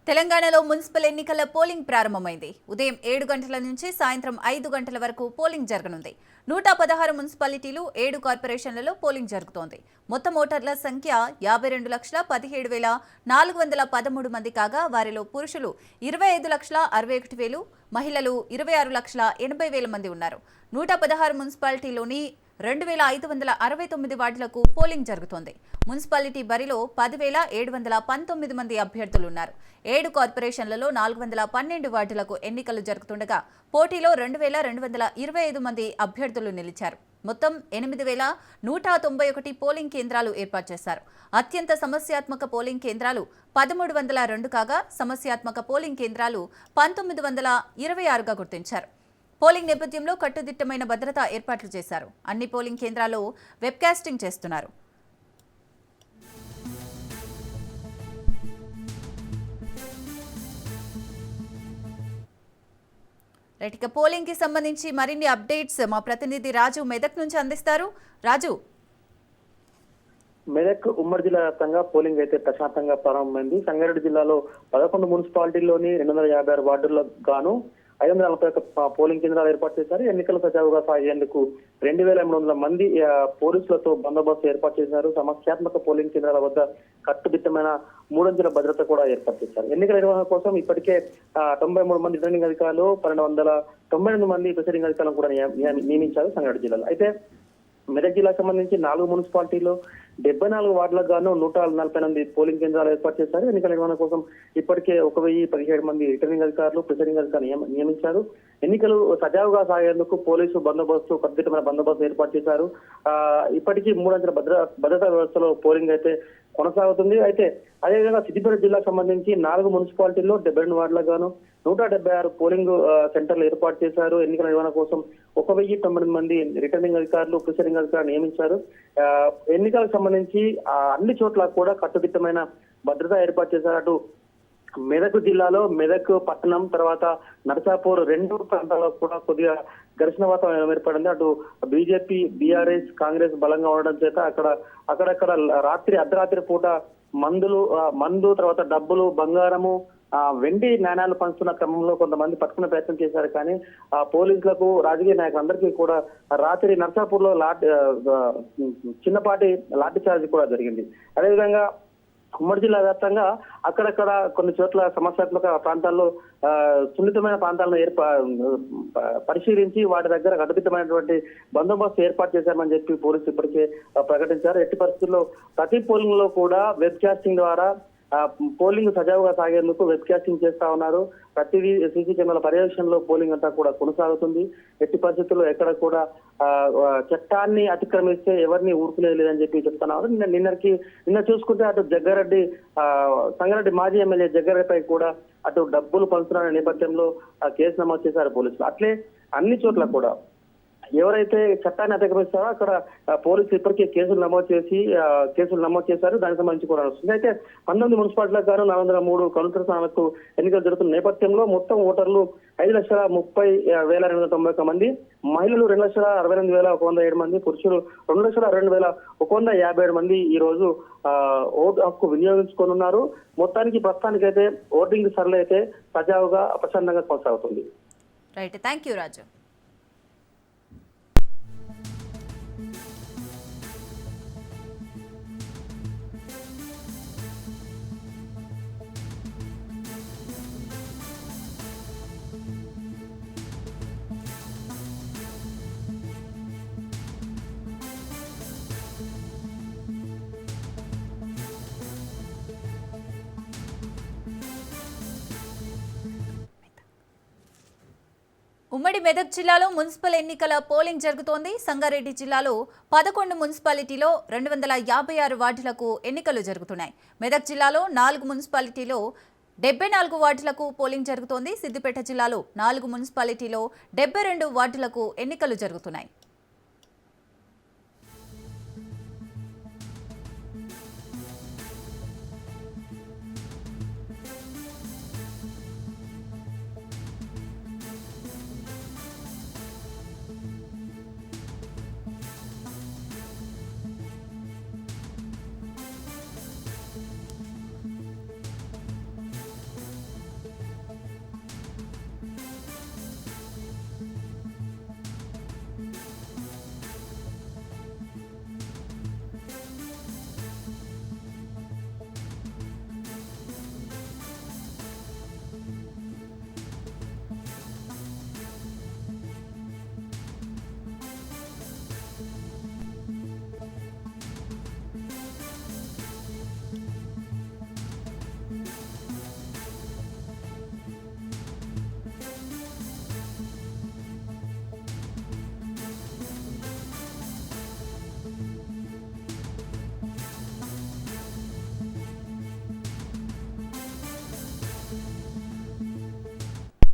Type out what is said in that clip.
తెలంగాణలో మున్సిపల్ ఎన్నికల పోలింగ్ ప్రారంభమైంది. ఉదయం 7 గంటల నుంచి సాయంత్రం 5 గంటల వరకు పోలింగ్ జరగనుంది. 116 మున్సిపాలిటీలు 7 కార్పొరేషన్లలో పోలింగ్ జరుగుతోంది. మొత్తం ఓటర్ల సంఖ్య 52,17,413 మంది కాగా వారిలో పురుషులు 25,61,000, మహిళలు 26,80,000 మంది ఉన్నారు. 116 మున్సిపాలిటీలోని 2,569 వార్డులకు పోలింగ్ జరుగుతోంది. మున్సిపాలిటీ బరిలో 10,719 మంది అభ్యర్థులు ఉన్నారు. 7 కార్పొరేషన్లలో 412 వార్డులకు ఎన్నికలు జరుగుతుండగా పోటీలో 2,225 మంది అభ్యర్థులు నిలిచారు. మొత్తం 8,191 పోలింగ్ కేంద్రాలు ఏర్పాటు చేశారు. అత్యంత సమస్యాత్మక పోలింగ్ కేంద్రాలు 1,302 కాగా సమస్యాత్మక పోలింగ్ కేంద్రాలు 1,926గా గుర్తించారు. పోలింగ్ నేపథ్యంలో కట్టుదిట్టమైన భద్రతా ఏర్పాట్లు చేశారు. అన్ని పోలింగ్ కేంద్రాల్లో వెబ్కాస్టింగ్ చేస్తున్నారు. ఇక పోలింగ్ కి సంబంధించి మరిన్ని అప్డేట్స్ మా ప్రతినిధి రాజు మెదక్ నుంచి అందిస్తారు. రాజు, మెదక్ ఉమ్మడి జిల్లా వ్యాప్తంగా పోలింగ్ అయితే ప్రశాంతంగా ప్రారంభమైంది. సంగారెడ్డి జిల్లాలో 11 మున్సిపాలిటీల్లోని 256 వార్డుల్లో గాను 541 పోలింగ్ కేంద్రాలు ఏర్పాటు చేశారు. ఎన్నికలు సజావుగా సాగేందుకు 2,800 మంది పోలీసులతో బందోబస్తు ఏర్పాటు చేశారు. సమస్యాత్మక పోలింగ్ కేంద్రాల వద్ద కట్టుదిట్టమైన 3 అంచెల భద్రత కూడా ఏర్పాటు చేశారు. ఎన్నికల నిర్వహణ కోసం ఇప్పటికే 93 మంది రిటర్నింగ్ అధికారులు, 1,298 మంది ప్రిసైడింగ్ అధికారులను కూడా నియమించారు సంగారెడ్డి జిల్లాలో. అయితే మెదక్ జిల్లాకు సంబంధించి 4 మున్సిపాలిటీలో 74 వార్డులకు గాను 148 పోలింగ్ కేంద్రాలు ఏర్పాటు చేశారు. ఎన్నికల నిర్వహణ కోసం ఇప్పటికే 1,017 మంది రిటర్నింగ్ అధికారులు, ప్రిసైడింగ్ అధికారులు నియమించారు. ఎన్నికలు సజావుగా సాగేందుకు పోలీసు బందోబస్తు, కట్టుదిట్టమైన బందోబస్తు ఏర్పాటు చేశారు. ఇప్పటికీ 3 అంచెల భద్రతా వ్యవస్థలో పోలింగ్ అయితే కొనసాగుతుంది. అయితే అదేవిధంగా సిద్దిపేట జిల్లాకు సంబంధించి 4 మున్సిపాలిటీల్లో 72 వార్డులకు గాను 176 పోలింగ్ సెంటర్లు ఏర్పాటు చేశారు. ఎన్నికల నిర్వహణ కోసం 1,090 మంది రిటర్నింగ్ అధికారులు, ప్రిసైడింగ్ అధికారులు నియమించారు. ఎన్నికలకు సంబంధించి అన్ని చోట్ల కూడా కట్టుదిట్టమైన భద్రత ఏర్పాటు చేశారు. అటు మెదక్ జిల్లాలో మెదక్ పట్టణం, తర్వాత నరసాపూర్ 2 ప్రాంతాల్లో కూడా కొద్దిగా ఘర్షణ వాతావరణం ఏర్పడింది. అటు బీజేపీ, బీఆర్ఎస్, కాంగ్రెస్ బలంగా ఉండడం చేత అక్కడక్కడ అర్ధరాత్రి పూట మందు, తర్వాత డబ్బులు, బంగారము, వెండి నాణ్యాలు పంచుతున్న క్రమంలో కొంతమంది పట్టుకునే ప్రయత్నం చేశారు. కానీ పోలీసులకు, రాజకీయ నాయకులందరికీ కూడా రాత్రి నర్సాపూర్ లో చిన్నపాటి లాఠీ చార్జ్ కూడా జరిగింది. అదేవిధంగా ఉమ్మడి జిల్లా వ్యాప్తంగా అక్కడక్కడ కొన్ని చోట్ల సమస్యాత్మక ప్రాంతాల్లో సున్నితమైన ప్రాంతాలను పరిశీలించి వాటి దగ్గర కట్టుదిట్టమైనటువంటి బందోబస్తు ఏర్పాటు చేశామని చెప్పి పోలీసులు ఇప్పటికే ప్రకటించారు. ఎట్టి పరిస్థితుల్లో ప్రతి పోలింగ్ లో కూడా వెబ్ కాస్టింగ్ ద్వారా పోలింగ్ సజావుగా సాగేందుకు వెబ్ కాస్టింగ్ చేస్తా ఉన్నారు. ప్రతిదీ సీసీ కెమెరాల పర్యవేక్షణలో పోలింగ్ అంతా కూడా కొనసాగుతుంది. ఎట్టి పరిస్థితుల్లో ఎక్కడ కూడా చట్టాన్ని అతిక్రమిస్తే ఎవరిని ఊరుకునేలేదని చెప్పి చెప్తున్నారు. నిన్న చూసుకుంటే అటు సంగారెడ్డి మాజీ ఎమ్మెల్యే జగ్గారెడ్డిపై కూడా అటు డబ్బులు పంచుతున్న నేపథ్యంలో కేసు నమోదు చేశారు పోలీసులు. అట్లే అన్ని చోట్ల కూడా ఎవరైతే చట్టాన్ని అతిక్రమిస్తారో అక్కడ పోలీసులు ఇప్పటికే కేసులు నమోదు చేశారు. దానికి సంబంధించి కూడా వస్తుంది. అయితే 19 మున్సిపాలిటీలకు గాను 403 కౌన్సిలర్ స్థానాలకు ఎన్నికలు జరుగుతున్న నేపథ్యంలో మొత్తం ఓటర్లు 5,30,291 మంది, మహిళలు 2,68,107 మంది, పురుషులు 2,62,157 మంది ఈ రోజు ఓటు హక్కు వినియోగించుకోనున్నారు. మొత్తానికి ప్రస్తుతానికైతే ఓటింగ్ సరళి అయితే సజావుగా ప్రశాంతంగా కొనసాగుతుంది. రైట్, థ్యాంక్ యూ రాజు. ఉమ్మడి మెదక్ జిల్లాలో మున్సిపల్ ఎన్నికల పోలింగ్ జరుగుతోంది. సంగారెడ్డి జిల్లాలో 11 మున్సిపాలిటీలో 256 వార్డులకు ఎన్నికలు జరుగుతున్నాయి. మెదక్ జిల్లాలో 4 మున్సిపాలిటీలో 74 వార్డులకు పోలింగ్ జరుగుతోంది. సిద్దిపేట జిల్లాలో 4 మున్సిపాలిటీలో 72 వార్డులకు ఎన్నికలు జరుగుతున్నాయి.